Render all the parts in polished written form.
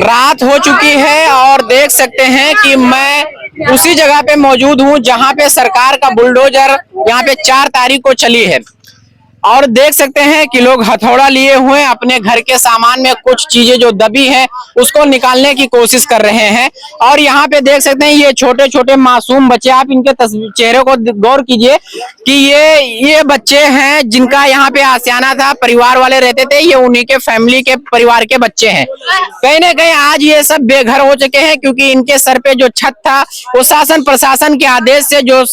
रात हो चुकी है और देख सकते हैं कि मैं उसी जगह पे मौजूद हूं जहां पे सरकार का बुलडोजर यहां पे 4 तारीख को चली है और देख सकते हैं कि लोग हथौड़ा लिए हुए अपने घर के सामान में कुछ चीजें जो दबी है उसको निकालने की कोशिश कर रहे हैं। और यहाँ पे देख सकते हैं ये छोटे छोटे मासूम बच्चे, आप इनके चेहरे को गौर कीजिए कि ये बच्चे हैं जिनका यहाँ पे आशियाना था, परिवार वाले रहते थे, ये उन्हीं के फैमिली के परिवार के बच्चे हैं। कहीं ना कहीं आज ये सब बेघर हो चुके हैं क्योंकि इनके सर पे जो छत था वो शासन प्रशासन के आदेश से जो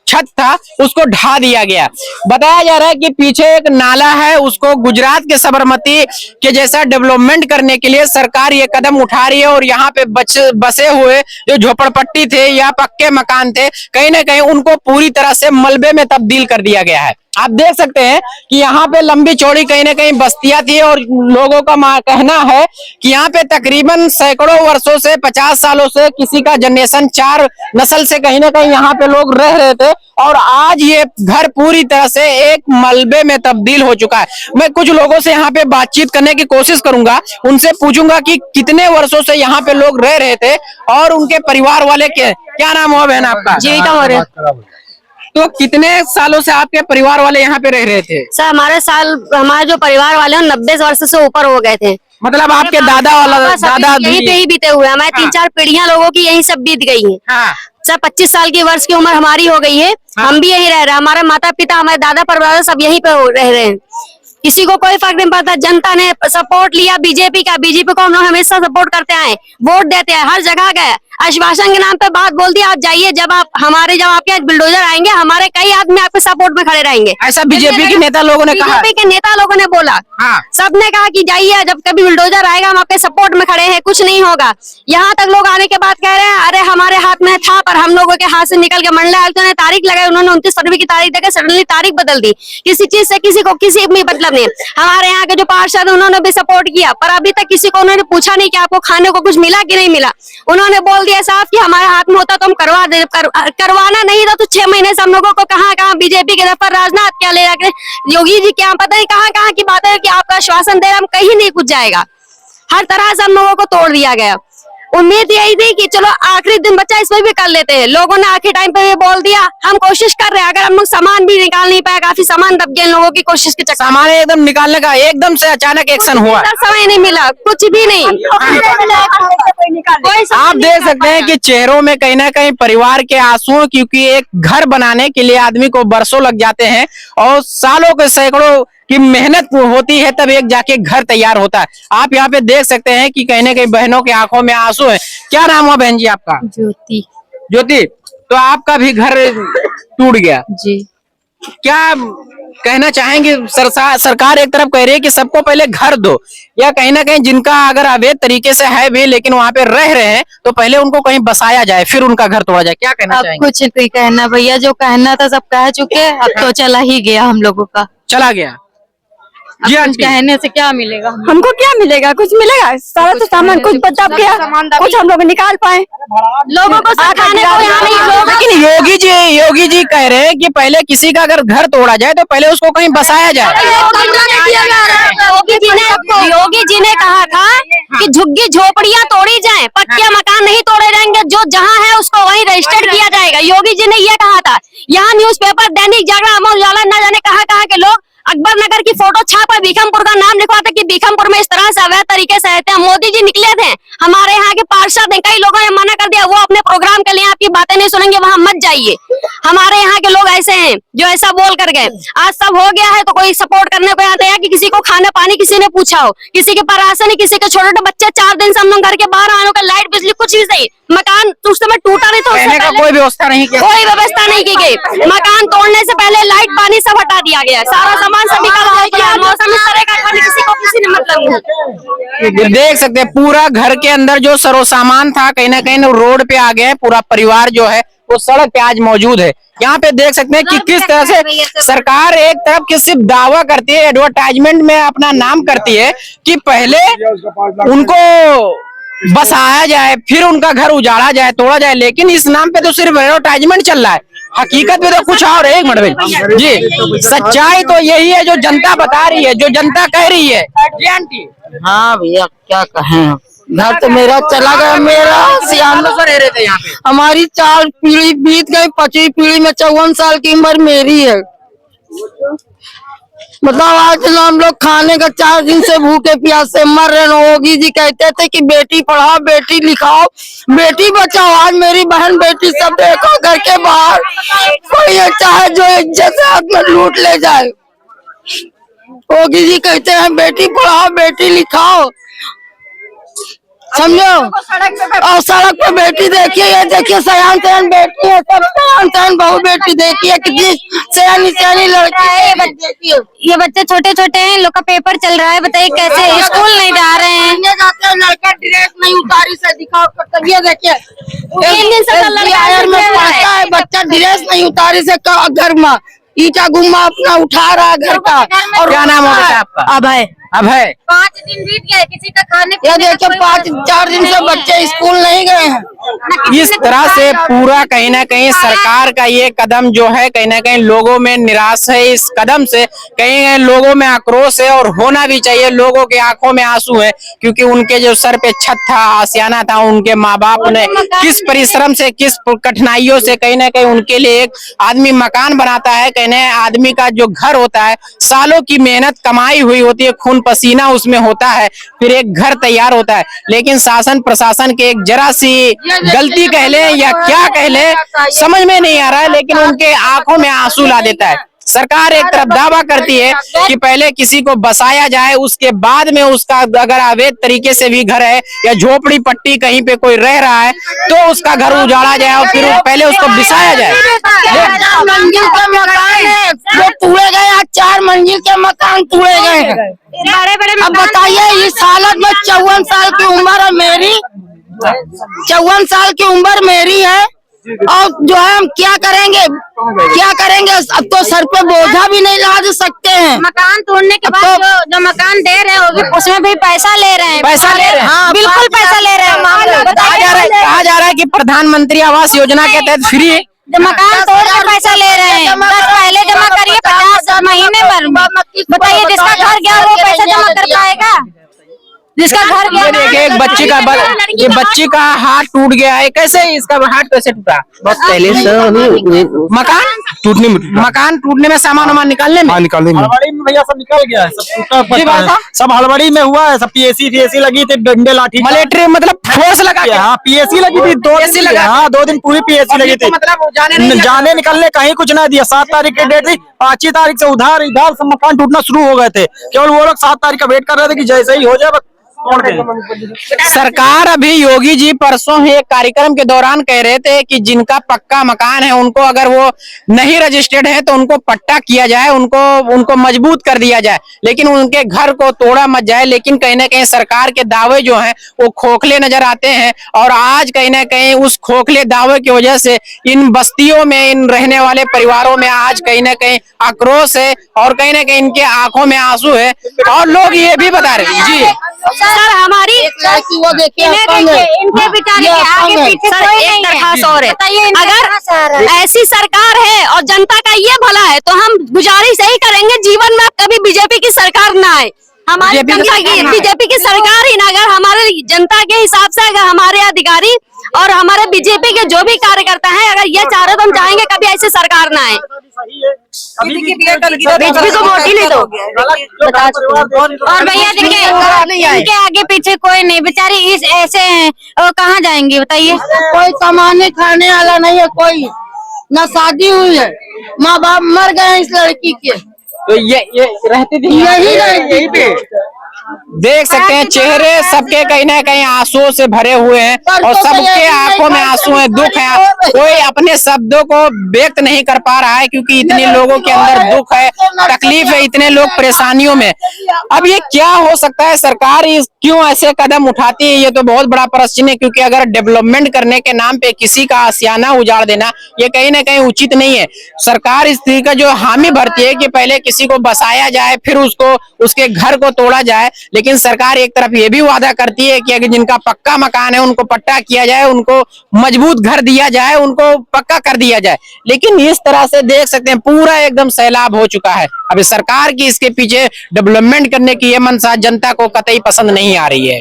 छत था उसको ढा दिया गया। बताया जा रहा है कि पीछे एक नाला है, उसको गुजरात के साबरमती के जैसा डेवलपमेंट करने के लिए सरकार ये कदम उठा रही है और यहाँ पे बसे हुए जो झोपड़पट्टी थे या पक्के मकान थे कहीं ना कहीं उनको पूरी तरह से मलबे में तब्दील कर दिया गया है। आप देख सकते हैं कि यहाँ पे लंबी चौड़ी कहीं ना कहीं बस्तियां थी और लोगों का कहना है कि यहाँ पे तकरीबन सैकड़ों वर्षों से 50 सालों से किसी का जनरेशन 4 नस्ल से कहीं ना कहीं यहाँ पे लोग रह रहे थे और आज ये घर पूरी तरह से एक मलबे में तब्दील हो चुका है। मैं कुछ लोगों से यहाँ पे बातचीत करने की कोशिश करूंगा, उनसे पूछूंगा कि कितने वर्षों से यहाँ पे लोग रह रहे थे और उनके परिवार वाले क्या नाम हुआ बहन आपका? जीविका मौर्य। तो कितने सालों से आपके परिवार वाले यहाँ पे रह रहे थे? सर हमारे जो परिवार वाले हैं 90 वर्ष से ऊपर हो गए थे। मतलब आपके दादा यहीं पे ही बीते हुए, हमारे 3-4 पीढ़ियां लोगों की यही सब बीत गई हैं। हाँ। सर 25 साल की वर्ष की उम्र हमारी हो गई है। हाँ। हम भी यहीं रह रहे हैं, हमारे माता पिता, हमारे दादा परदादा सब यहीं पे रह रहे हैं। किसी को कोई फर्क नहीं पड़ता। जनता ने सपोर्ट लिया बीजेपी का, बीजेपी को हम लोग हमेशा सपोर्ट करते आए, वोट देते हैं, हर जगह गए, आश्वासन के नाम पे बात बोल दिया आप जाइए, जब आपके बुलडोजर आएंगे हमारे कई आदमी आपके सपोर्ट में खड़े रहेंगे। ऐसा बीजेपी के नेता लोगों ने कहा, बीजेपी के नेता लोगों ने बोला। हाँ। सबने कहा कि जाइए, जब कभी बुलडोजर आएगा हम आपके सपोर्ट में खड़े हैं, कुछ नहीं होगा। यहाँ तक लोग आने के बाद कह रहे हैं अरे हमारे हाथ में था पर हम लोगों के हाथ से निकल के मंडला आयुक्त ने तारीख लगाई, उन्होंने 29 फरवरी की तारीख देकर सडनली तारीख बदल दी। किसी चीज से किसी को किसी भी मतलब नहीं। हमारे यहाँ के जो पार्षद उन्होंने भी सपोर्ट किया पर अभी तक किसी को उन्होंने पूछा नहीं कि आपको खाने को कुछ मिला कि नहीं मिला। उन्होंने बोल दिया साफ कि हमारे हाथ में होता तो हम करवाना नहीं था। तो 6 महीने से हम लोगों को कहाँ बीजेपी के दफ्तर, राजनाथ क्या ले रखे, योगी जी क्या पता नहीं कहाँ की बात है कि आपका आश्वासन दे रहे, हम कहीं नहीं कुछ जाएगा। हर तरह से हम लोगों को तोड़ दिया गया। उम्मीद यही थी कि चलो आखिरी दिन बच्चा इसमें भी कर लेते हैं, लोगों ने आखिरी टाइम पे ये बोल दिया। हम कोशिश कर रहे हैं, अगर हम लोग सामान भी निकाल नहीं पाए, काफी सामान दब गए लोगों की कोशिश के चक्कर। सामान एकदम निकालने का एकदम से अचानक एक्शन हुआ, समय नहीं मिला, कुछ भी नहीं। आप देख सकते हैं कि चेहरों में कहीं ना कहीं परिवार के आंसू, क्योंकि एक घर बनाने के लिए आदमी को बरसों लग जाते हैं और सालों के सैकड़ों की मेहनत होती है तब एक जाके घर तैयार होता है। आप यहाँ पे देख सकते हैं कि कहीं ना कहीं बहनों के आंखों में आंसू है। क्या नाम हुआ बहन जी आपका? ज्योति। ज्योति, तो आपका भी घर टूट गया जी। क्या कहना चाहेंगे? सरकार एक तरफ कह रही है कि सबको पहले घर दो, या कहीं ना कहीं जिनका अगर अवैध तरीके से है भी लेकिन वहाँ पे रह रहे हैं तो पहले उनको कहीं बसाया जाए फिर उनका घर तोड़ा जाए, क्या कहना चाहेंगे? कुछ नहीं कहना भैया, जो कहना था सब कह चुके, अब तो चला ही गया, हम लोगों का चला गया। जी कहने से क्या मिलेगा हमको? क्या मिलेगा? कुछ मिलेगा? सारा तो सामान कुछ बचा गया, कुछ हम लोग निकाल पाए। लोगों को खाने को यहाँ नहीं। लेकिन योगी जी कह रहे हैं कि पहले किसी का अगर घर तोड़ा जाए तो पहले उसको कहीं बसाया जाए। योगी जी ने कहा था कि झुग्गी झोपड़ियाँ तोड़ी जाएं, पक्के मकान नहीं तोड़े जाएंगे, जो जहाँ है उसको वहीं रजिस्टर्ड किया जाएगा। योगी जी ने ये कहा था। यहाँ न्यूज़पेपर दैनिक जागरण, अमर उजाला न जाने कहाँ के लोग अकबर नगर की फोटो छापा बीकमपुर का नाम लिखवाते कि बीकमपुर में इस तरह से अवैध तरीके से रहते हैं। मोदी जी निकले थे, हमारे यहाँ के पार्षद ने, कई लोगों ने मना कर दिया, वो अपने प्रोग्राम के लिए आपकी बातें नहीं सुनेंगे, वहां मत जाइए। हमारे यहाँ के लोग ऐसे हैं जो ऐसा बोल कर गए। आज सब हो गया है तो कोई सपोर्ट करने को आता है कि किसी को खाना पानी किसी ने पूछा हो, किसी के पास राशन, किसी के छोटे बच्चे 4 दिन से हम लोग घर के बाहर आने का, लाइट बिजली कुछ भी नहीं, मकान उस समय टूटा नहीं, तो कोई व्यवस्था नहीं की, कोई व्यवस्था नहीं की गई। मकान तोड़ने से पहले लाइट पानी सब हटा दिया गया, सारा सामान सब निकाला गया। मौसम इस तरह का किसी को किसी ने मतलब नहीं। देख सकते हैं पूरा घर के अंदर जो सरो सामान था कहीं ना कहीं रोड पे आ गया। पूरा परिवार जो है वो सड़क पे आज मौजूद है। यहाँ पे देख सकते हैं कि किस तरह से सरकार एक तरफ के सिर्फ दावा करती है, एडवर्टाइजमेंट में अपना नाम करती है कि पहले उनको बसाया जाए फिर उनका घर उजाड़ा जाए, तोड़ा जाए, लेकिन इस नाम पे तो सिर्फ एडवर्टाइजमेंट चल रहा है। हकीकत में तो कुछ और। एक मिनट जी, सच्चाई तो यही है जो जनता बता रही है, जो जनता कह रही है। जी आंटी। हाँ भैया क्या कहें, घर तो मेरा चला गया। मेरा रह रहे थे यहाँ पे? हमारी 4 पीढ़ी बीत गई, 5वीं पीढ़ी में 54 साल की उम्र मेरी है। मतलब आज ना हम लोग खाने का 4 दिन से भूखे प्यासे मर रहे हैं। योगी जी कहते थे कि बेटी पढ़ाओ, बेटी लिखाओ, बेटी बचाओ। आज मेरी बहन बेटी सब देखो घर के बाहर, कोई ये चाहे जो इज्जत से हाथ में लूट ले जाए। योगी जी कहते हैं बेटी पढ़ाओ, बेटी लिखाओ, समझो। और सड़क पे बेटी देखिए, ये देखिए सयान सयान बेटी है, सब सयान सयान बहू बेटी देखिए, कितनी सयानी सयानी लड़की है। ये बच्चे छोटे छोटे हैं, लोग का पेपर चल रहा है, बताइए कैसे स्कूल नहीं जा रहे हैं। लड़का ड्रेस नहीं उतारी से दिखाओ, ये देखिए में पढ़ता है बच्चा, ड्रेस नहीं उतारी से घर में ईटा गुम्मा अपना उठा रहा है घर का। और क्या नाम है बेटा आपका? अभय। 5 दिन बीत गए, किसी का खाने ये देखिए 4 दिन से बच्चे स्कूल नहीं गए हैं। इस तरह से पूरा कहीं ना कहीं सरकार का ये कदम जो है कहीं ना कहीं लोगों में निराश है। इस कदम से कहीं लोगों में आक्रोश है, और होना भी चाहिए। लोगों के आंखों में आंसू है, क्योंकि उनके जो सर पे छत था, आसियाना था, उनके माँ बाप ने किस परिश्रम से, किस कठिनाइयों से कहीं ना कहीं उनके लिए एक आदमी मकान बनाता है। कहीं ना आदमी का जो घर होता है, सालों की मेहनत कमाई हुई होती है, खून पसीना उसमें होता है, फिर एक घर तैयार होता है। लेकिन शासन प्रशासन के एक जरा सी गलती कह ले या क्या कह ले, समझ में नहीं आ रहा है, लेकिन उनके आंखों में आंसू ला देता है। सरकार एक तरफ दावा करती है कि पहले किसी को बसाया जाए, उसके बाद में उसका अगर अवैध तरीके से भी घर है या झोपड़ी पट्टी कहीं पे कोई रह रहा है तो उसका घर उजाड़ा जाए और फिर पहले उसको बिसाया जाए। मंजिल के मकान है वो तोड़े गए, आज 4 मंजिल के मकान तोड़े गए हैं। बड़े अब बताइए इस हालत में 54 साल की उम्र है मेरी, 54 साल की उम्र मेरी है, और जो है हम क्या करेंगे, क्या करेंगे। अब तो सर पे बोझा भी नहीं लाद सकते हैं। मकान तोड़ने के बाद जो मकान दे रहे हो उसमें भी पैसा ले रहे हैं। पैसा ले रहे हैं, हाँ, बिल्कुल पैसा ले रहे हैं। कहा जा रहा है कि प्रधानमंत्री आवास योजना के तहत फ्री मकान तोड़ के पैसा ले रहे हैं। बस पहले जमा करिए 50 महीने पर। बताइए जिसका घर गया वो पैसा जमा कर पाएगा? जिसका घर गया, देखिए एक बच्ची का हाथ टूट गया है। कैसे इसका हाथ कैसे टूटा? बहुत पहले से मकान टूटने में सामान वामान निकालने में निकालने में हड़बड़ी में भैया सब निकल गया है, सब टूटा पड़ा है, सब हड़बड़ी में हुआ है। सब पीएसी लगी थी, डंडे लाठी मिलिट्री मतलब फोर्स लगा के। हाँ पीएसी लगी थी, 2 दिन लगा। हाँ 2 दिन पूरी पीएसी लगी थी, मतलब जाने निकलने कहीं कुछ नहीं दिया। 7 तारीख की डेट थी, 5 तारीख से उधर इधर सब मकान टूटना शुरू हो गए थे। केवल वो लोग 7 तारीख का वेट कर रहे थे कि जैसे ही हो जाए बस तोड़ दें। सरकार अभी योगी जी परसों ही एक कार्यक्रम के दौरान कह रहे थे कि जिनका पक्का मकान है उनको अगर वो नहीं रजिस्टर्ड है तो उनको पट्टा किया जाए, उनको मजबूत कर दिया जाए, लेकिन उनके घर को तोड़ा मत जाए। लेकिन कहीं ना कहीं सरकार के दावे जो हैं वो खोखले नजर आते हैं, और आज कहीं ना कहीं उस खोखले दावे की वजह से इन बस्तियों में, इन रहने वाले परिवारों में आज कहीं ना कहीं आक्रोश है, और कहीं ना कहीं इनके आंखों में आंसू है। और लोग ये भी बता रहे हैं जी सर हमारी वो देखिए इनके बेचारे के आगे पीछे कोई नहीं है। बताइए अगर ऐसी सरकार है और जनता का ये भला है तो हम गुजारिश यही करेंगे जीवन में कभी बीजेपी की सरकार ना आए। हमारी बीजेपी की सरकार ही ना, अगर हमारे जनता के हिसाब से अगर हमारे अधिकारी और हमारे बीजेपी के जो भी कार्यकर्ता हैं अगर ये चाह रहे तो हम चाहेंगे कभी ऐसी सरकार ना आए। बीजेपी को वोट ही नहीं दो। और भैया देखिए इनके आगे पीछे कोई नहीं, बेचारी इस ऐसे हैं, वो कहाँ जाएंगी बताइए। कोई कमाने खाने वाला नहीं है, कोई ना शादी हुई है, माँ बाप मर गए हैं इस लड़की के, तो ये रहती थी यही पे। देख सकते हैं चेहरे सबके कहीं ना कहीं आंसुओं से भरे हुए हैं, और सबके आंखों में आंसू हैं, दुख है। कोई अपने शब्दों को व्यक्त नहीं कर पा रहा है क्योंकि इतने लोगों के अंदर दुख है, तकलीफ है, इतने लोग परेशानियों में। अब ये क्या हो सकता है, सरकार क्यों ऐसे कदम उठाती है, ये तो बहुत बड़ा प्रश्न है। क्योंकि अगर डेवलपमेंट करने के नाम पे किसी का आशियाना उजाड़ देना ये कहीं ना कहीं उचित नहीं है। सरकार इस तरीके का जो हामी भरती है कि पहले किसी को बसाया जाए फिर उसको उसके घर को तोड़ा जाए, लेकिन सरकार एक तरफ ये भी वादा करती है कि अगर जिनका पक्का मकान है उनको पट्टा किया जाए, उनको मजबूत घर दिया जाए, उनको पक्का कर दिया जाए। लेकिन इस तरह से देख सकते हैं पूरा एकदम सैलाब हो चुका है। अभी सरकार की इसके पीछे डेवलपमेंट करने की ये मनसा जनता को कतई पसंद नहीं आ रही है।